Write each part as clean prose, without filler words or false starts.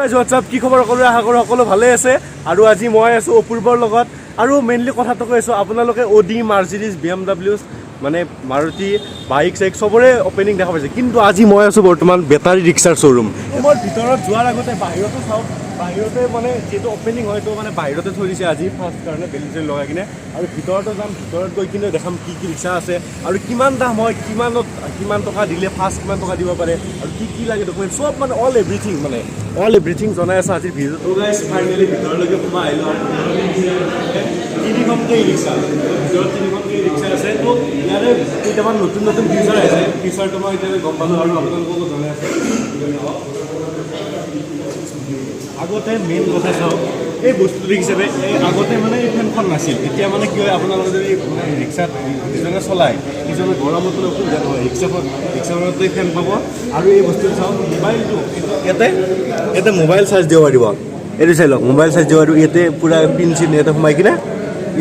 WhatsApp কি খবৰ সকলোৰে আশা কৰোঁ সকলো ভালে আছে আৰু আজি মই আছোঁ অপূৰ্বৰ লগত আৰু মেইনলি কথাটো কৈছোঁ আপোনালোকে অডি মাৰ্চিডিজ BMW মানে মাৰুতি বাইক চাইক চবৰে অপেনিং দেখা পাইছে কিন্তু আজি মই আছোঁ বৰ্তমান বেটাৰী ৰিক্সাৰ শ্ব'ৰুম মই ভিতৰত যোৱাৰ আগতে বাহিৰতো চাওঁ বাহিৰতে মানে যিহেতু অপেনিং হয় তো মানে বাহিৰতে থৈ দিছে আজি ফাৰ্ষ্ট কাৰণে বেলি চেলি লগাই কিনে আৰু ভিতৰতো যাম ভিতৰত গৈ কিনে দেখাম কি কি ৰিক্সা আছে আৰু কিমান দাম হয় কিমান টকা দিলে ফাৰ্ষ্ট কিমান টকা দিব পাৰে আৰু কি লাগে ডকুমেণ্ট চব মানে অল এভৰিথিং জনাই আছে আজিৰ ভিডিঅ'ত তো গাইছ ফাইনেলি ভিতৰলৈকে সোমাই আহিলোঁ আৰু তিনিখনকৈ ৰিক্সা ভিতৰত তিনিখনকৈ ৰিক্সা আছে তো ইয়াৰে কেইটামান নতুন ফিচাৰ আছে ফিচাৰটো মই এতিয়ালৈ গম পালোঁ আৰু আপোনালোককো জনাই আছে আগতে মেইন কথা চাওক এই বস্তুটো হিচাপে এই আগতে মানে এই ফেনখন নাছিল এতিয়া মানে কি হয় আপোনালোকে যদি ৰিক্সাত যিজনে চলায় সিজনে গৰমতো অসুবিধা নহয় ৰিক্সাখনতে ফেন পাব আৰু এই বস্তুটো চাওক মোবাইলটো ইয়াতে মোবাইল চাৰ্জ দিব পাৰিব এইটো চাই লওক মোবাইল চাৰ্জ দিব পাৰিব ইয়াতে পূৰা পিন চিন ইয়াতে সোমাই কিনে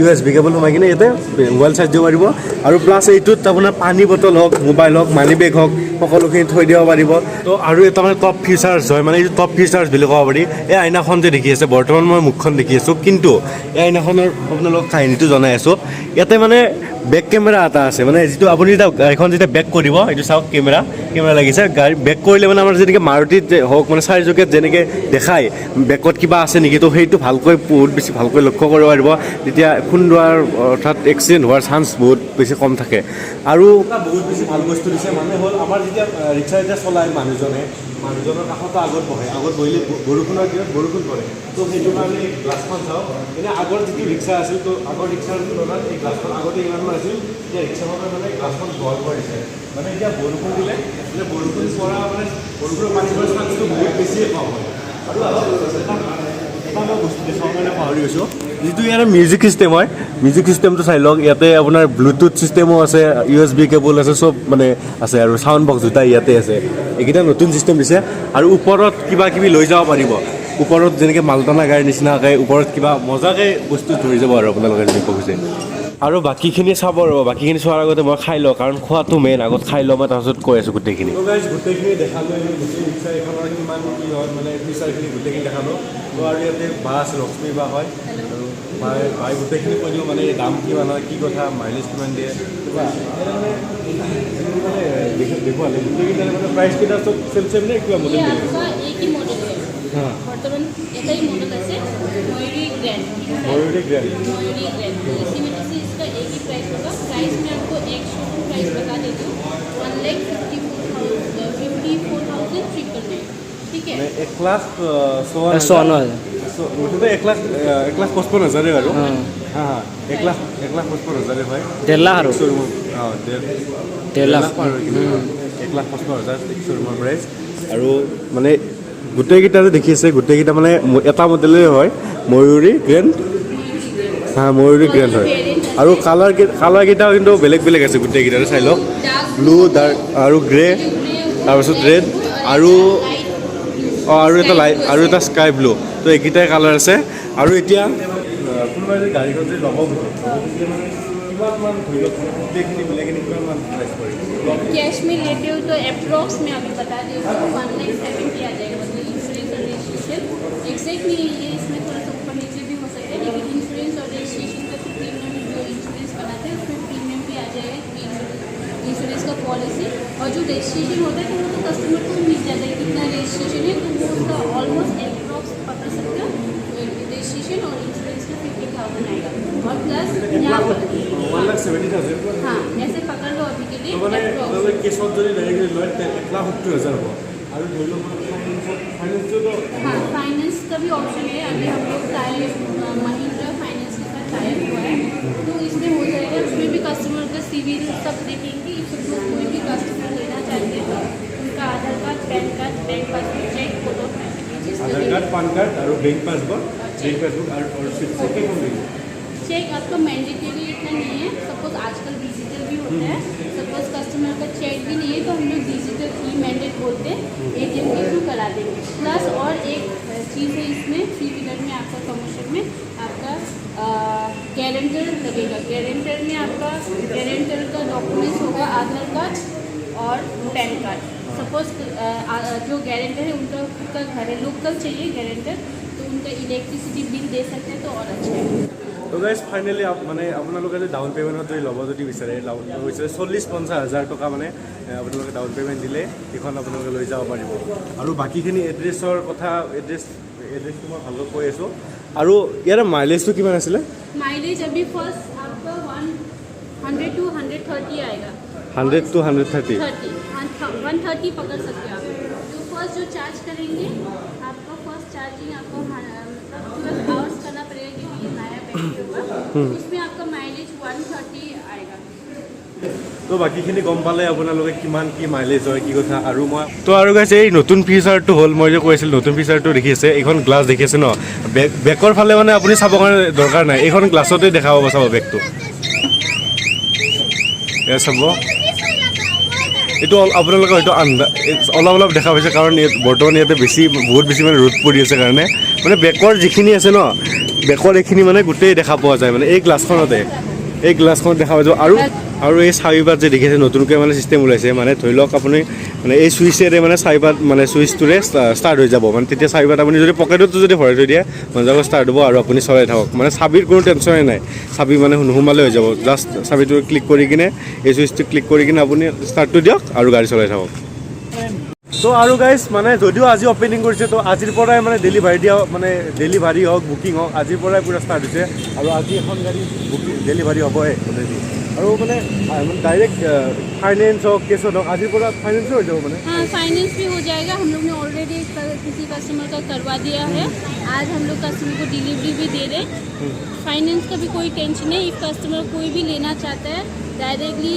USB কেবল সোমাই কিনে ইয়াতে মোবাইল চাৰ্জ দিব পাৰিব আৰু প্লাছ এইটোত আপোনাৰ পানী বটল হওক মোবাইল হওক মানি বেগ হওক সকলোখিনি থৈ দিব পাৰিব তো আৰু এটা মানে টপ ফিচাৰ্ছ হয় মানে এইটো টপ ফিচাৰ্ছ বুলি ক'ব পাৰি এই আইনাখন যে দেখি আছে বৰ্তমান মই মুখখন দেখি আছোঁ কিন্তু এই আইনাখনৰ আপোনালোকক কাহিনীটো জনাই আছোঁ ইয়াতে মানে বেক কেমেৰা এটা আছে মানে যিটো আপুনি এতিয়া গাড়ীখন যেতিয়া বেক কৰিব এইটো চাওক কেমেৰা লাগিছে গাড়ী বেক কৰিলে মানে আমাৰ যেনেকৈ মাৰুতিত হওক মানে চাৰিচকীয়াত যেনেকৈ দেখায় বেকত কিবা আছে নেকি তো সেইটো বহুত বেছি ভালকৈ লক্ষ্য কৰিব পাৰিব তেতিয়া খুন্দোৱাৰ অৰ্থাৎ এক্সিডেণ্ট হোৱাৰ চান্স বহুত বেছি কম থাকে আৰু বহুত বেছি ভাল বস্তু দিছে মানে হ'ল আমাৰ যেতিয়া ৰিক্সা যেতিয়া চলায় মানুহজনৰ কাষতো আগত বহিলে বৰষুণৰ দিনত বৰষুণ পৰে তো সেইটো কাৰণে গ্লাছখন চাওক এনে আগৰ যিটো ৰিক্সা আছিল তো আগৰ ৰিক্সাৰ তুলনাত এই গ্লাছখন আগতে ইমানমান আছিল এতিয়া ৰিক্সাখনৰ মানে গ্লাছখন বহল কৰিছে মানে এতিয়া বৰষুণ দিলে বৰষুণ পৰা মানে বৰষুণৰ পানী পৰাৰ চান্সটো বহুত বেছিয়ে কম হয় আৰু এটা মই বস্তু দেখাওঁ কাৰণে পাহৰি গৈছোঁ যিটো ইয়াৰ মিউজিক ছিষ্টেম হয় মিউজিক ছিষ্টেমটো চাই লওক ইয়াতে আপোনাৰ ব্লুটুথ ছিষ্টেমো আছে USB কেবল আছে চব মানে আছে আৰু চাউণ্ড বক্স দুটা ইয়াতে আছে এইকেইটা নতুন ছিষ্টেম দিছে আৰু ওপৰত কিবা কিবি লৈ যাব পাৰিব ওপৰত যেনেকৈ মালটনা গাড়ীৰ নিচিনাকৈ ওপৰত কিবা মজাকৈ বস্তু ধৰি যাব আৰু আপোনালোকে যদি কৈছে আৰু বাকীখিনি চাব ৰ'ব বাকীখিনি চোৱাৰ আগতে মই খাই লওঁ কাৰণ খোৱাটো মেইন আগত খাই লওঁ মই তাৰপিছত কৈ আছোঁ গোটেইখিনি গোটেইখিনি দেখালোঁ গোটেই ৰিক্সা এখনৰ কিমান কি হয় মানে ফিচাৰখিনি গোটেইখিনি দেখালোঁ তো আৰু ইয়াতে বা আছে লক্ষ্মী বা হয় আৰু বাই গোটেইখিনি কৈ দিওঁ মানে দাম কিমান হয় কি কথা মাইলেজ কিমান দিয়ে কিবা মানে দেখুৱালে গোটেইকেইটা মানে প্ৰাইচকেইটা চব চেম নে কিবা মডেল हाँ बर्तमान एटाई मॉडल আছে मयूरी ग्रैंड इसी में से इसका एक ही प्राइस होगा प्राइस में आपको एक शोरूम प्राइस बता देती हूँ 1,54,999 ठीक है 1,54,999 मुझे तो 1,55,000 है हाँ हाँ 1,55,000 है 1.5 लाख हाँ 1.5 लाख 1,55,000 शोरूम प्राइस और माने গোটেইকেইটা যে দেখি আছে গোটেইকেইটা মানে এটা মডেলেই হয় ময়ূৰী গ্ৰেণ্ড হ্যাঁ ময়ূৰী গ্ৰেণ্ড হয় আৰু কালাৰকেইটাও কিন্তু বেলেগ আছে গোটেইকেইটাৰে চাই লওক ব্লু ডাৰ্ক আৰু গ্ৰে তাৰপিছত ৰেড আৰু আৰু এটা স্কাই ব্লু তো এইকেইটাই কালাৰ আছে আৰু এতিয়া কোনোবাই যে গাড়ীখন যে ল'ব किमान धोई लो देखने मिलेगी नहीं किमान प्राइस पड़ेगी कैश में लेते हो तो अप्रॉक्स में अभी बता दी 1,70,000 आ जाएगा मतलब इंश्योरेंस और रजिस्ट्रेशन एग्जैक्टली ये इसमें थोड़ा सा ऊपर नीचे भी हो सकता है लेकिन इंश्योरेंस और रजिस्ट्रेशन का तो प्रीमियम जो इंश्योरेंस बनाते हैं उसमें प्रीमियम भी आ जाएगा इंश्योरेंस का पॉलिसी और जो रजिस्ट्रेशन होता है तो वो तो कस्टमर को मिल जाता है कितना रजिस्ट्रेशन है तो वो उसका ऑलमोस्ट अप्रॉक्स पता सकता है रजिस्ट्रेशन और इंश्योरेंस का 50,000 आएगा और प्लस यहाँ पर 1,70,000 हाँ ऐसे पकड़ लो अभी के लिए केसत जो 1,70,000 हो और हाँ फाइनेंस का भी ऑप्शन है अभी हम लोग महिंद्रा फाइनेंस के साथ टाइप हुआ है तो इसमें हो जाएगा उसमें भी कस्टमर का सिविल सब देखेंगे इसको कोई भी कस्टमर लेना चाहते हैं तो उनका Aadhaar card pan card bank passbook cheque photo Aadhaar card pan card और बैंक पासबुक और चेक आपका मैंडेटरी इतना नहीं है सपोज आजकल डिजिटल भी होता है सपोज कस्टमर का चेक भी नहीं है तो हम लोग डिजिटल ई मैंडेट बोलते हैं ATM के थ्रू करा देंगे प्लस और एक चीज़ है इसमें 3 व्हीलर में आपका कमर्शियल में आपका गारंटर लगेगा गारंटर में आपका गारंटर का डॉक्यूमेंट्स होगा आधार कार्ड और पैन कार्ड सपोज जो गारंटर है उनका खुद का घर है, लोकल चाहिए गारंटर, तो उनका इलेक्ट्रिसिटी बिल दे सकते हैं तो और अच्छा है। তো গাইজ ফাইনেলি মানে আপোনালোকে যদি ডাউন পে'মেণ্টত যদি ল'ব যদি বিচাৰে 40-50 হাজাৰ টকা মানে আপোনালোকে ডাউন পে'মেণ্ট দিলে এইখন আপোনালোকে লৈ যাব পাৰিব। আৰু বাকীখিনি এড্ৰেছৰ কথা এড্ৰেছটো মই ভালকৈ কৈ আছোঁ। আৰু ইয়াৰ মাইলেজটো কিমান আছিলে? माइलेज अभी फर्स्ट आपका 100 to 130 आएगा। 100 to 130 130 पकड़ सकते हो आप। तो फर्स्ट जो चार्ज करेंगे आपका फर्स्ट चार्जिंग आपको मतलब 12 आवर्स करना पड़ेगा क्योंकि ये नया बैटरी होगा, उसमें आपका माइलेज 130 आएगा। তো বাকীখিনি গম পালে আপোনালোকে কিমান কি মাইলেজ হয় কি কথা। আৰু মই তো আৰু গাইছে এই নতুন ফিচাৰটো হ'ল, মই যে কৈছিলোঁ নতুন ফিচাৰটো দেখি আছে, এইখন গ্লাছ দেখি আছে ন, বেকৰ ফালে মানে আপুনি চাবৰ কাৰণে দৰকাৰ নাই, এইখন গ্লাছতে দেখা পাব চাব বেগটো। এয়া চাব, এইটো আপোনালোকে হয়তো অলপ অলপ দেখা পাইছে কাৰণ বৰ্তমান ইয়াতে বহুত বেছি মানে ৰ'দ পৰি আছে কাৰণে মানে বেকৰ যিখিনি আছে ন, বেকৰ এইখিনি মানে গোটেই দেখা পোৱা যায় মানে এই গ্লাছখনতে, এই গ্লাছখনত দেখা পাই যাব। আৰু এই চাবিপাত যে দেখিছে নতুনকৈ মানে চিষ্টেম ওলাইছে, মানে ধৰি লওক আপুনি মানে এই চুইচেৰে মানে চাবিপাত মানে চুইচটোৰে ষ্টাৰ্ট হৈ যাব, মানে তেতিয়া চাবিপাত আপুনি যদি পকেটতো যদি ভৰাই থৈ দিয়ে মজাকৈ ষ্টাৰ্ট হ'ব আৰু আপুনি চলাই থাকক, মানে চাবিৰ কোনো টেনশ্যনেই নাই, চাবি মানে নোসোমালে হৈ যাব, জাষ্ট চাবিটো ক্লিক কৰি কিনে এই চুইচটো ক্লিক কৰি কিনে আপুনি ষ্টাৰ্টটো দিয়ক আৰু গাড়ী চলাই থাকক। তো আৰু গাইজ মানে যদিও আজি অপেনিং কৰিছে তো আজিৰ পৰাই মানে ডেলিভাৰী হওক বুকিং হওক আজিৰ পৰাই পূৰা ষ্টাৰ্ট হৈছে। আৰু আজি এখন গাড়ী ডেলিভাৰী হ'বহে অলৰেডি। আৰু মানে ডাইৰেক্ট ফাইনেন্স হওক কেছত হওক আজিৰ পৰা ফাইনেন্সো হৈ যাব মানে। हाँ फाइनेंस भी हो जाएगा, हम लोग ने ऑलरेडी किसी कस्टमर का करवा दिया है, आज हम लोग कस्टमर को डिलीवरी भी दे रहे हैं। फाइनेंस का भी कोई टेंशन नहीं, इफ कस्टमर कोई भी लेना चाहता है डायरेक्टली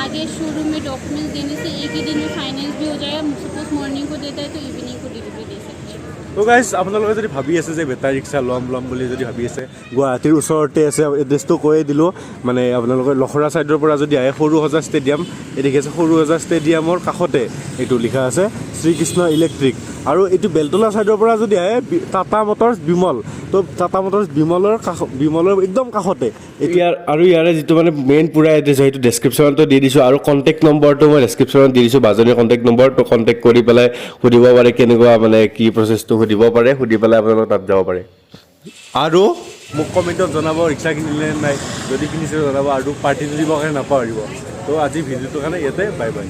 आगे शोरूम में डॉक्यूमेंट्स देने से एक ही दिन में फाइनेंस भी हो जाएगा। सपोज मॉर्निंग को देता है तो इवनिंग को डिलीवरी दे सकते हैं। তো গাইজ আপোনালোকে যদি ভাবি আছে যে বেটাৰী ৰিক্সা ল'ম বুলি যদি ভাবি আছে, গুৱাহাটীৰ ওচৰতে আছে, এড্ৰেছটো কৈয়ে দিলোঁ, মানে আপোনালোকে লখৰা ছাইডৰ পৰা যদি আহে সৰু সজা ষ্টেডিয়াম, এই দেখি আছে সৰু সজা ষ্টেডিয়ামৰ কাষতে এইটো লিখা আছে শ্ৰীকৃষ্ণ ইলেক্ট্ৰিক। আৰু এইটো বেলতলা ছাইডৰ পৰা যদি আহে টাটা মটৰ্ছ বিমল, তো টাটা মটৰ্ছ বিমলৰ একদম কাষতে এতিয়া। আৰু ইয়াৰে যিটো মানে মেইন পূৰা এড্ৰেছ সেইটো ডেছক্ৰিপশ্যনতো দি দিছোঁ, আৰু কণ্টেক্ট নম্বৰটো মই ডেছক্ৰিপশ্যনত দি দিছোঁ, বাজনীৰ কণ্টেক্ট নম্বৰটো কণ্টেক্ট কৰি পেলাই সুধিব পাৰে কেনেকুৱা মানে কি প্ৰচেছটো সুধিব পাৰে, সুধি পেলাই আপোনালোক তাত যাব পাৰে। আৰু মোক কমেণ্টত জনাব ৰিক্সা কিনিলে নাই, যদি কিনিছে জনাব, আৰু পাৰ্টিটো দিবৰ কাৰণে নাপাহৰিব। তো আজি ভিডিঅ'টোৰ কাৰণে ইয়াতে বাই বাই।